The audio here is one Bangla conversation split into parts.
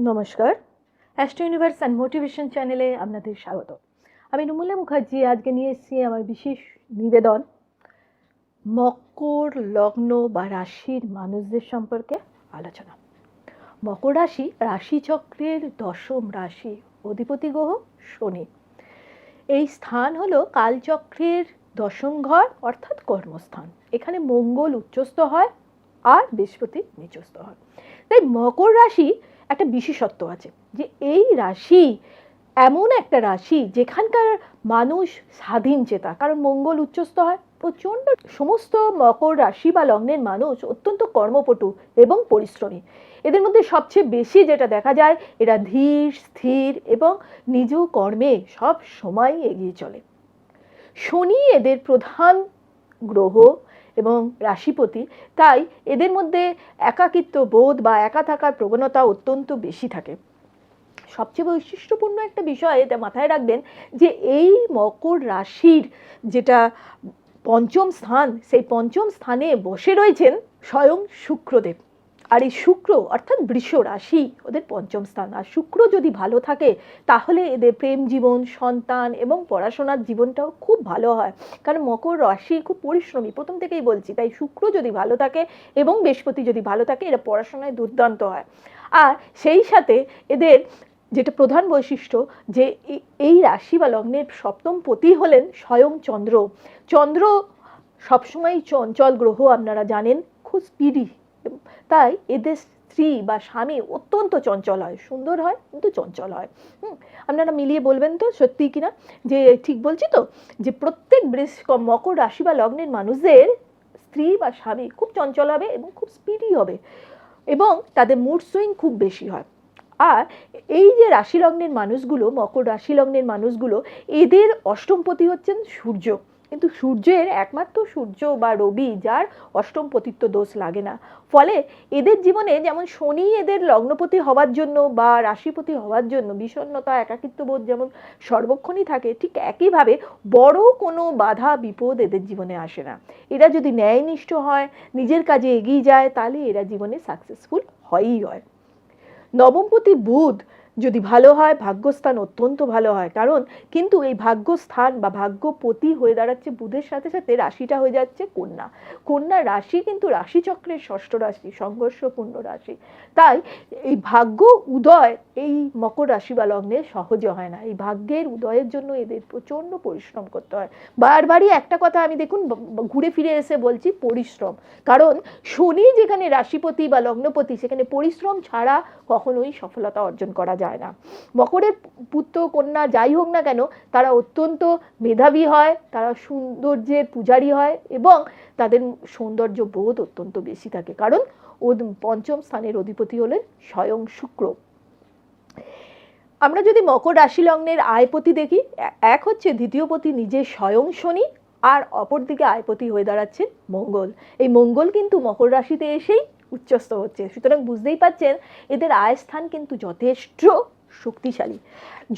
নমস্কার, অ্যাস্ট্রো ইউনিভার্স অ্যান্ড মোটিভেশন চ্যানেলে আপনাদের স্বাগত। আমি নুমুলা মুখার্জি আজকে নিয়ে এসেছি আমার বিশেষ নিবেদন মকর লগ্ন বা রাশির মানুষদের সম্পর্কে আলোচনা। মকর রাশি রাশিচক্রের দশম রাশি, অধিপতি গ্রহ শনি। এই স্থান হলো কালচক্রের দশম ঘর অর্থাৎ কর্মস্থান। এখানে মঙ্গল উচ্চস্থ হয় আর বৃহস্পতি নিচস্থ হয়। তাই মকর রাশি একটা বিশেষত্ব আছে যে এই রাশি এমন একটা রাশি যেখানকার মানুষ স্বাধীন চেতা, কারণ মঙ্গল উচ্চস্থ হয়। প্রচণ্ড সমস্ত মকর রাশি বা লগ্নের মানুষ অত্যন্ত কর্মপটু এবং পরিশ্রমী। এদের মধ্যে সবচেয়ে বেশি যেটা দেখা যায়, এরা ধীর স্থির এবং নিজ কর্মে সব সময় এগিয়ে চলে। শনি এদের প্রধান গ্রহ এবং রাশিপতি, তাই এদের মধ্যে একাকিত্ব বোধ বা একা থাকার প্রবণতা অত্যন্ত বেশি থাকে। সবচেয়ে বৈশিষ্ট্যপূর্ণ একটা বিষয় এটা মাথায় রাখবেন যে এই মকর রাশির যেটা পঞ্চম স্থান, সেই পঞ্চম স্থানে বসে রয়েছেন স্বয়ং শুক্রদেব। আর এই শুক্র অর্থাৎ বৃষ রাশি ওদের পঞ্চম স্থান। আর শুক্র যদি ভালো থাকে তাহলে এদের প্রেম জীবন, সন্তান এবং পড়াশোনার জীবনটাও খুব ভালো হয়, কারণ মকর রাশি খুব পরিশ্রমী, প্রথম থেকেই বলছি। তাই শুক্র যদি ভালো থাকে এবং বৃহস্পতি যদি ভালো থাকে, এরা পড়াশোনায় দুর্দান্ত হয়। আর সেই সাথে এদের যেটা প্রধান বৈশিষ্ট্য যে এই রাশি বা লগ্নের সপ্তম পতি হলেন স্বয়ং চন্দ্র। চন্দ্র সবসময় চঞ্চল গ্রহ, আপনারা জানেন, খুব স্পিডি। তাই এদের স্ত্রী বা স্বামী অত্যন্ত চঞ্চল হয়, সুন্দর হয় কিন্তু চঞ্চল হয়। আপনারা মিলিয়ে বলবেন তো সত্যি কিনা যে ঠিক বলছি তো, যে প্রত্যেক মকর রাশি বা লগ্নের মানুষদের স্ত্রী বা স্বামী খুব চঞ্চল হবে এবং খুব স্পিডি হবে এবং তাদের মুড সুইং খুব বেশি হয়। আর এই যে রাশি লগ্নের মানুষগুলো, মকর রাশি লগ্নের মানুষগুলো, এদের অষ্টমপতি হচ্ছেন সূর্য। কিন্তু সূর্যের একমাত্র সূর্য বা রবি, যার অষ্টমপতিত্ব দোষ লাগে না। ফলে এদের জীবনে যেমন শনি এদের লগ্নপতি হওয়ার জন্য বা রাশিপতি হওয়ার জন্য বিষণ্ণতা, একাকিত্ববোধ যেমন সর্বক্ষণই থাকে, ঠিক একইভাবে বড় কোনো বাধা বিপদ এদের জীবনে আসে না। এরা যদি ন্যায়নিষ্ঠ হয়, নিজের কাজে এগিয়ে যায়, তাহলে এরা জীবনে সাকসেসফুল হয়ই হয়। নবমপতি বুধ যদি ভালো হয়, ভাগ্যস্থান অত্যন্ত ভালো হয়। কারণ কিন্তু এই ভাগ্যস্থান বা ভাগ্যপতি হয়ে দাঁড়াচ্ছে বুধের সাথে সাথে রাশিটা হয়ে যাচ্ছে কন্যা। কন্যা রাশি কিন্তু রাশিচক্রের ষষ্ঠ রাশি, সংঘর্ষপূর্ণ রাশি। তাই এই ভাগ্য উদয় এই মকর রাশি বা লগ্নে সহজে হয় না। এই ভাগ্যের উদয়ের জন্য এদের প্রচণ্ড পরিশ্রম করতে হয়। বারবারই একটা কথা আমি দেখুন ঘুরে ফিরে এসে বলছি, পরিশ্রম। কারণ শনি যেখানে রাশিপতি বা লগ্নপতি, সেখানে পরিশ্রম ছাড়া কখনোই সফলতা অর্জন করা যায় না। মকরের পুত্র কন্যা যাই হোক না কেন, তারা অত্যন্ত মেধাবী হয়, তারা সৌন্দর্যের পূজারী হয় এবং তাদের সৌন্দর্য বোধ অত্যন্ত বেশি থাকে, কারণ ও পঞ্চম স্থানের অধিপতি হলেন স্বয়ং শুক্র। আমরা যদি মকর রাশি লগ্নের আয়পতি দেখি, এক হচ্ছে দ্বিতীয়পতি নিজে স্বয়ং শনি, আর অপরদিকে আয়পতি হয়ে দাঁড়াচ্ছেন মঙ্গল। এই মঙ্গল কিন্তু মকর রাশিতে এসেই উচ্চস্থ হচ্ছে, সুতরাং বুঝতেই পাচ্ছেন এদের আয়স্থান কিন্তু যথেষ্ট শক্তিশালী।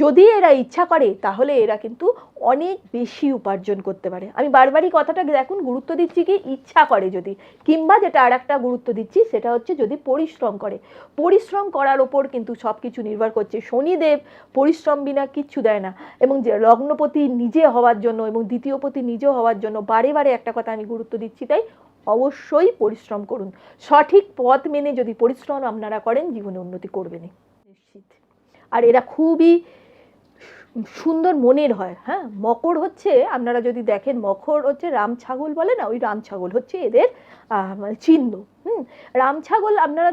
যদি এরা ইচ্ছা করে তাহলে এরা কিন্তু অনেক বেশি উপার্জন করতে পারে। আমি বারবারই কথাটা দেখুন গুরুত্ব দিচ্ছি কি, ইচ্ছা করে যদি, কিংবা যেটা আর একটা গুরুত্ব দিচ্ছি সেটা হচ্ছে যদি পরিশ্রম করে। পরিশ্রম করার ওপর কিন্তু সব কিছু নির্ভর করছে। শনিদেব পরিশ্রম বিনা কিচ্ছু দেয় না, এবং যে লগ্নপতি নিজে হওয়ার জন্য এবং দ্বিতীয়পতি নিজে হওয়ার জন্য বারে বারে একটা কথা আমি গুরুত্ব দিচ্ছি। তাই অবশ্যই পরিশ্রম করুন। সঠিক পথ মেনে যদি পরিশ্রম আপনারা করেন, জীবনে উন্নতি করবেনই নিশ্চিত। আর এরা খুবই সুন্দর মনের হয়। হ্যাঁ, মকর হচ্ছে, আপনারা যদি দেখেন, মকর হচ্ছে রাম ছাগল বলে না, ওই রাম ছাগল হচ্ছে এদের চিহ্ন। রাম ছাগল আপনারা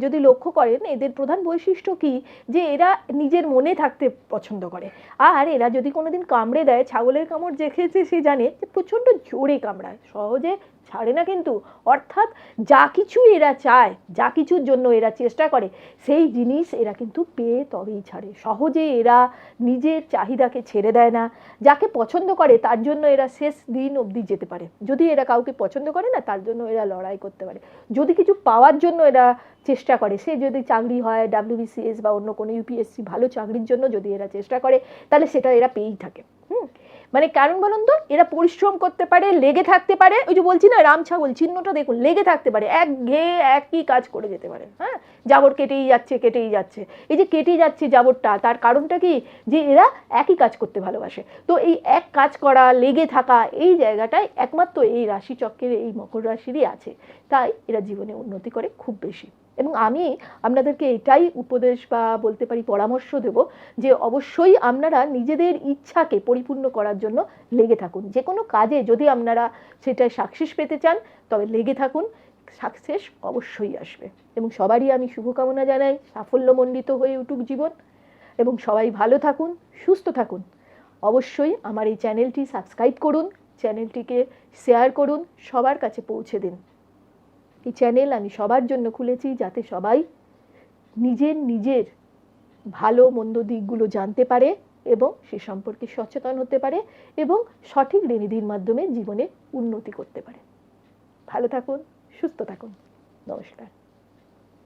যদি লক্ষ্য করেন, এদের প্রধান বৈশিষ্ট্য কি, যে এরা নিজের মনে থাকতে পছন্দ করে। আর এরা যদি কোনোদিন কামড়ে দেয়, ছাগলের কামড় দেখেছে সে জানে যে প্রচণ্ড জোরে কামড়ায়, সহজে ছাড়ে না কিন্তু। অর্থাৎ যা কিছু এরা চায়, যা কিছুর জন্য এরা চেষ্টা করে, সেই জিনিস এরা কিন্তু পেয়ে তবেই ছাড়ে। সহজে এরা নিজের চাহিদাকে ছেড়ে দেয় না। যাকে পছন্দ করে তার জন্য এরা শেষ দিন অবধি যেতে পারে। যদি এরা কাউকে পছন্দ করে না, তার জন্য এরা লড়াই করতে পারে। যদি কিছু পাওয়ার জন্য এরা চেষ্টা করে, সে যদি চাকরি হয়, WBCS বা অন্য কোনো UPSC ভালো চাকরির জন্য যদি এরা চেষ্টা করে, তাহলে সেটা এরা পেয়েই থাকে। মানে কারণ বলুন তো, এরা পরিশ্রম করতে পারে, লেগে থাকতে পারে, ওই যে বলছি না রাম ছাগল চিহ্নটা দেখুন, লেগে থাকতে পারে, একই কাজ করে যেতে পারে। হ্যাঁ, জাবর কেটেই যাচ্ছে। এই যে কেটে যাচ্ছে জাবরটা, তার কারণটা কি, যে এরা একই কাজ করতে ভালোবাসে। তো এই এক কাজ করা, লেগে থাকা, এই জায়গাটায় একমাত্র এই রাশিচক্রের এই মকর রাশিরই আছে। তাই এরা জীবনে উন্নতি করে খুব বেশি। এবং আমি আপনাদেরকে এটাই উপদেশ বা বলতে পারি পরামর্শ দেব, যে অবশ্যই আপনারা নিজেদের ইচ্ছাকে পরিপূর্ণ করার জন্য লেগে থাকুন। যে কোনো কাজে যদি আপনারা সেটায় সাকসেস পেতে চান, তবে লেগে থাকুন, সাকসেস অবশ্যই আসবে। এবং সবারই আমি শুভকামনা জানাই, সাফল্যমণ্ডিত হয়ে উঠুক জীবন, এবং সবাই ভালো থাকুন, সুস্থ থাকুন। অবশ্যই আমার এই চ্যানেলটি সাবস্ক্রাইব করুন, চ্যানেলটিকে শেয়ার করুন, সবার কাছে পৌঁছে দিন। এই চ্যানেল আমি সবার জন্য খুলেছি, যাতে সবাই নিজের ভালো মন্দ দিকগুলো জানতে পারে এবং সে সম্পর্কে সচেতন হতে পারে এবং সঠিক রেমেডির মাধ্যমে জীবনে উন্নতি করতে পারে। ভালো থাকুন, সুস্থ থাকুন। নমস্কার।